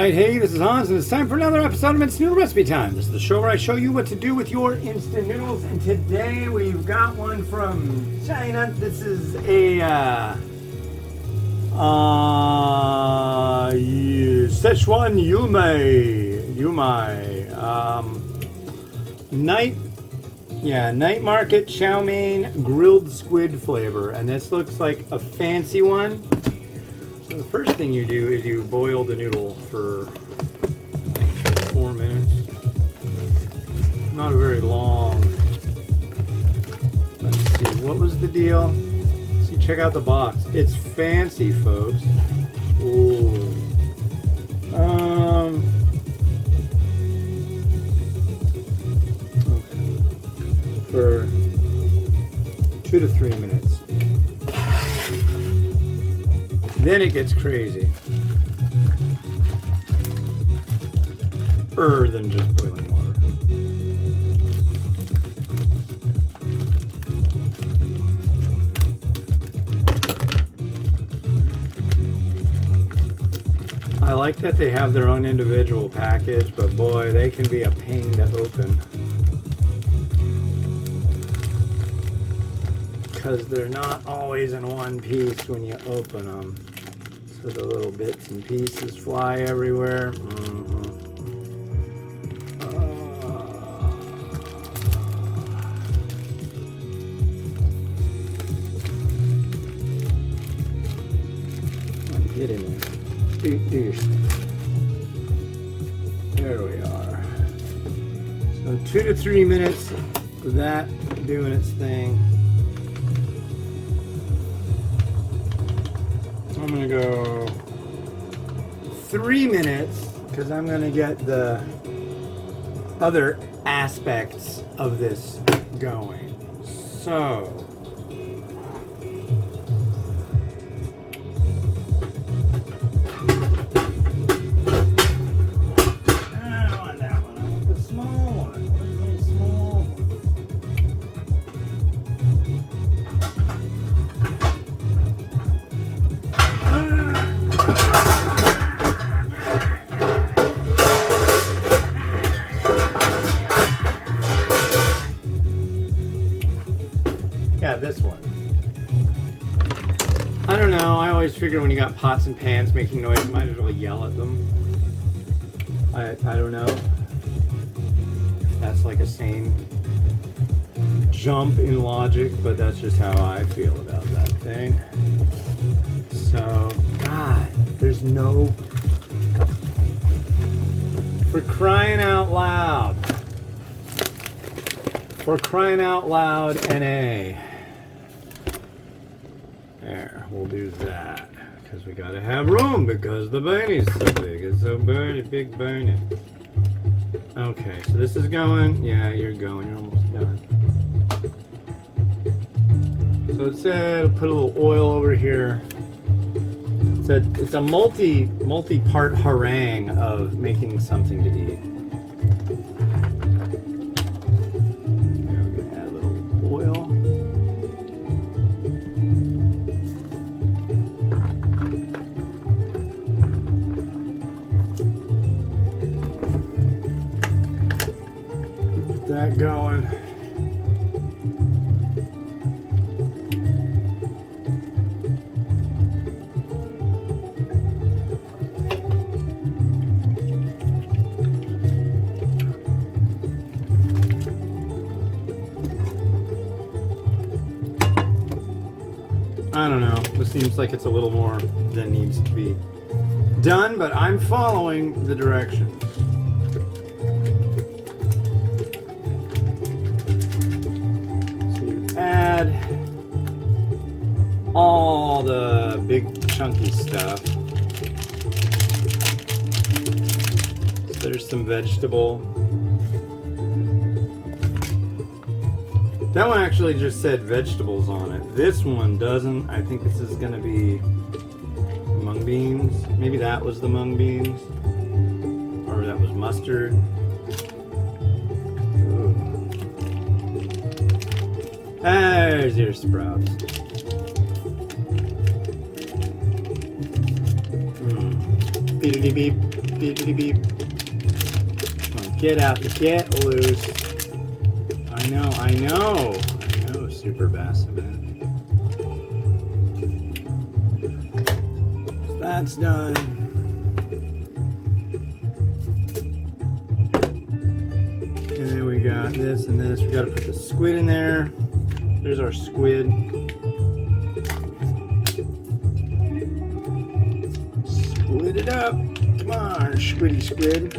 Alright, hey, this is Hans, and it's time for another episode of Instant Noodle Recipe Time. This is the show where I show you what to do with your instant noodles, and today we've got one from China. This is a, Szechuan Yumei. Night market chow mein grilled squid flavor, and this looks like a fancy one. So the first thing you do is you boil the noodle for 4 minutes. Not a very long. Let's see, what was the deal? See, check out the box. It's fancy, folks. Ooh. For 2 to 3 minutes. Then it gets crazy. Than just boiling water. I like that they have their own individual package, but boy, they can be a pain to open. Because they're not always in one piece when you open them. So the little bits and pieces fly everywhere. Get in there. Do your thing. There we are. So 2 to 3 minutes of that doing its thing. I'm gonna go 3 minutes because I'm gonna get the other aspects of this going. So I don't want that one. I want the small one. Where's the small one? Yeah, this one. I don't know, I always figure when you got pots and pans making noise, you might as well yell at them. I don't know. That's like a sane jump in logic, but that's just how I feel about that thing. So, God, there's no... For crying out loud. For crying out loud, NA. There, we'll do that. Because we gotta have room, because the bunny's so big. It's so big bunny. Okay, so this is going. Yeah, you're going. You're almost done. So it said, put a little oil over here. It's a multi-part harangue of making something to eat. There, we're gonna add a little oil. Get that going. I don't know. This seems like it's a little more than needs to be done, but I'm following the directions. So you add all the big chunky stuff. So there's some vegetable. That one actually just said vegetables on it. This one doesn't. I think this is going to be mung beans. Maybe that was the mung beans. Or that was mustard. Ooh. There's your sprouts. Beep. beepity beep. Come on, get out, get loose. I know, Super Bassman. That's done. And then we got this and this. We got to put the squid in there. There's our squid. Split it up. Come on, squiddy squid.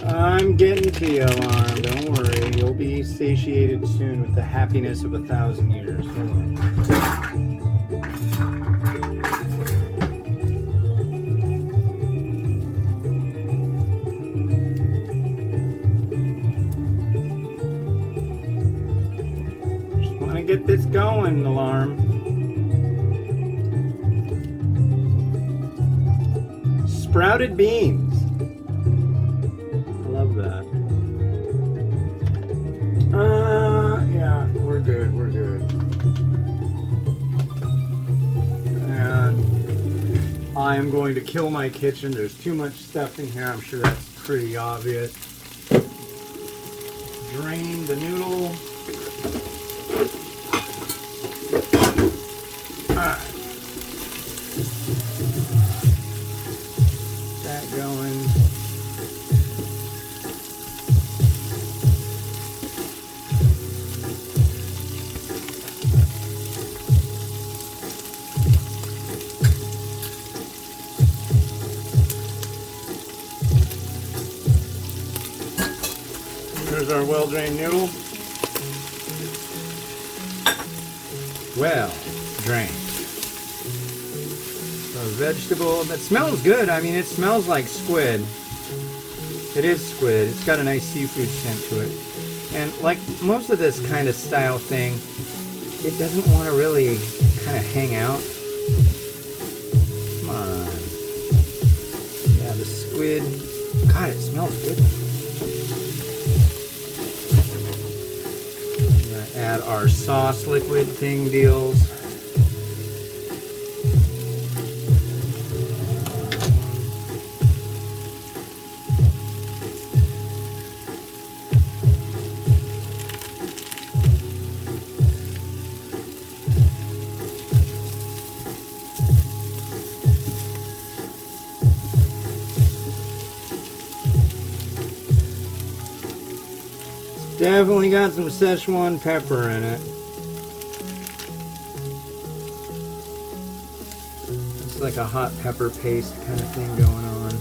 I'm getting to you, Alarm. Don't worry. You'll be satiated soon with the happiness of 1,000 years. Hold on. Just want to get this going, Alarm. Sprouted beans. Love that. Yeah, we're good. And I am going to kill my kitchen. There's too much stuff in here. I'm sure that's pretty obvious. Drain the noodle. Alright. That going. There's our well-drained noodle. Well drained. So vegetable, that smells good. I mean, it smells like squid. It is squid. It's got a nice seafood scent to it. And like most of this kind of style thing, it doesn't want to really kind of hang out. Come on. Yeah, the squid. God, it smells good. Add our sauce liquid thing deals. Definitely got some Szechuan pepper in it. It's like a hot pepper paste kind of thing going on.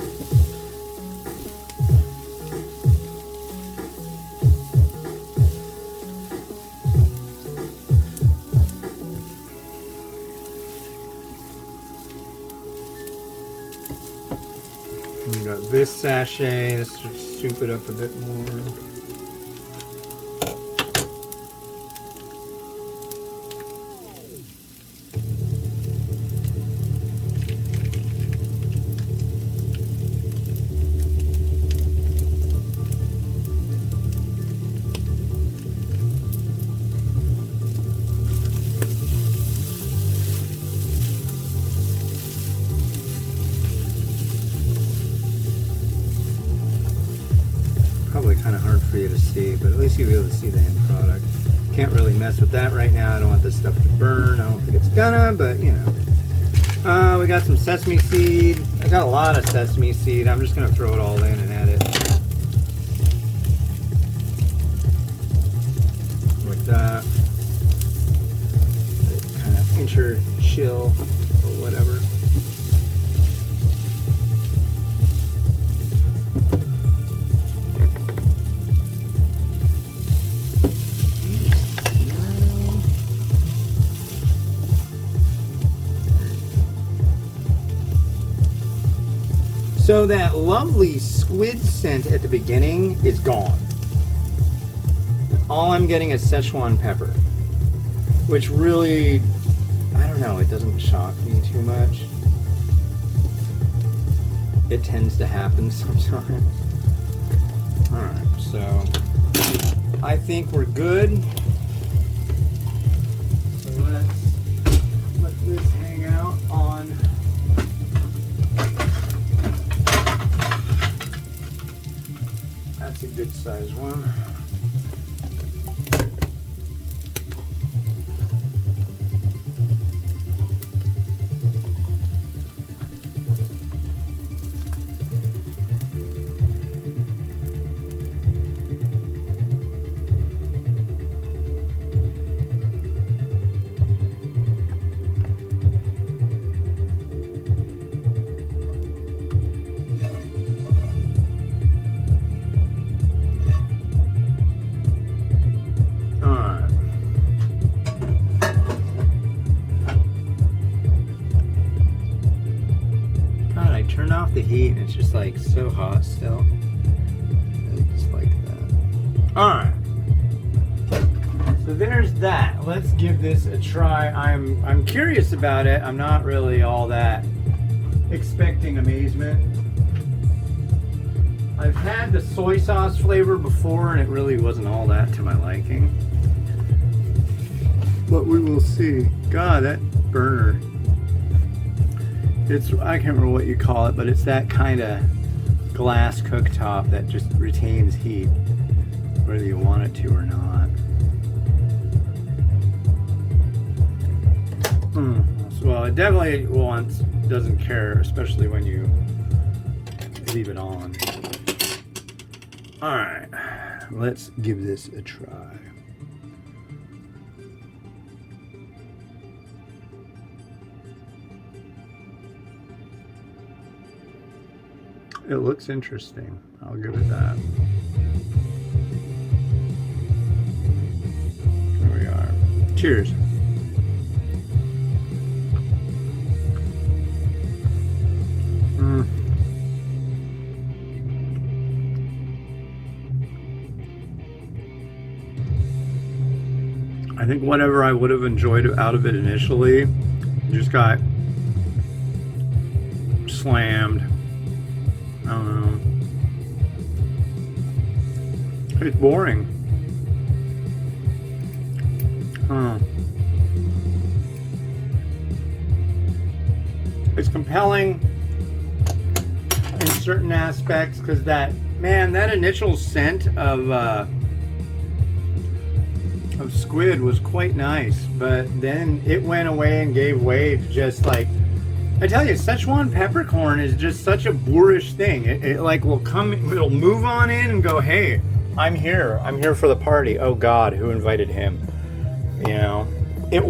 And we got this sachet. Let's just soup it up a bit more. Probably kind of hard for you to see, but at least you'll be able to see the end product. Can't really mess with that right now. I don't want this stuff to burn. I don't think it's gonna, but you know. We got some sesame seed. I got a lot of sesame seed. I'm just gonna throw it all in and add it. Like that. Kind of inter-chill or whatever. So that lovely squid scent at the beginning is gone. All I'm getting is Szechuan pepper, which really, I don't know, it doesn't shock me too much. It tends to happen sometimes. Alright, so I think we're good. So let's let this hang out on That's a good size one. Turn off the heat and it's just like so hot still. I just like that. Alright. So there's that. Let's give this a try. I'm curious about it. I'm not really all that expecting amazement. I've had the soy sauce flavor before and it really wasn't all that to my liking. But we will see. God, that burner. I can't remember what you call it, but it's that kind of glass cooktop that just retains heat, whether you want it to or not. Well, it definitely doesn't care, especially when you leave it on. Alright, let's give this a try. It looks interesting. I'll give it that. Here we are. Cheers. I think whatever I would have enjoyed out of it initially just got slammed. I don't know. It's boring. It's compelling in certain aspects because that initial scent of squid was quite nice, but then it went away and gave way to just like, I tell you, Szechuan peppercorn is just such a boorish thing. It like it'll move on in and go, hey, I'm here for the party. Oh God, who invited him? You know, it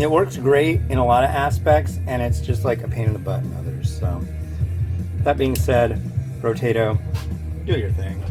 works great in a lot of aspects, and it's just like a pain in the butt in others. So that being said, Rotato, do your thing.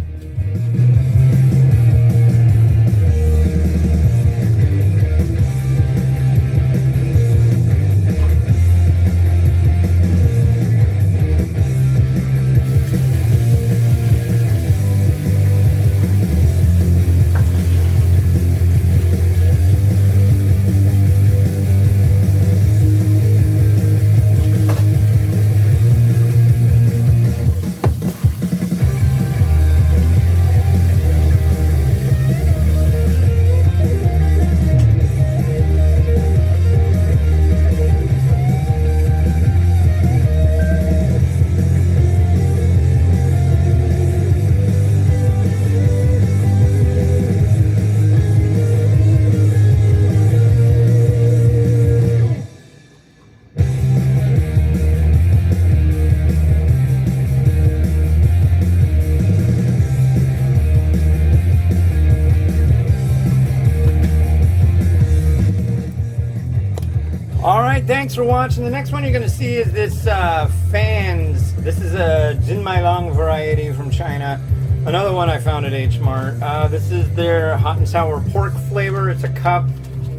Thanks for watching. The next one you're going to see is this Fans. This is a Jinmai variety from China. Another one I found at H Mart. This is their hot and sour pork flavor. It's a cup.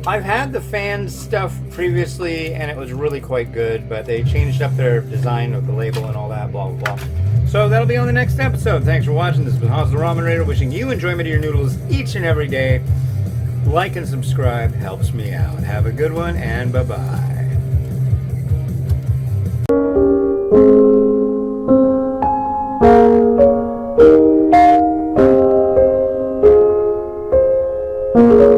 I've had the Fans stuff previously and it was really quite good, but they changed up their design of the label and all that, blah, blah, blah. So that'll be on the next episode. Thanks for watching. This has been Haas the Ramen Raider, wishing you enjoyment of your noodles each and every day. Like and subscribe helps me out. Have a good one, and bye-bye. Thank you.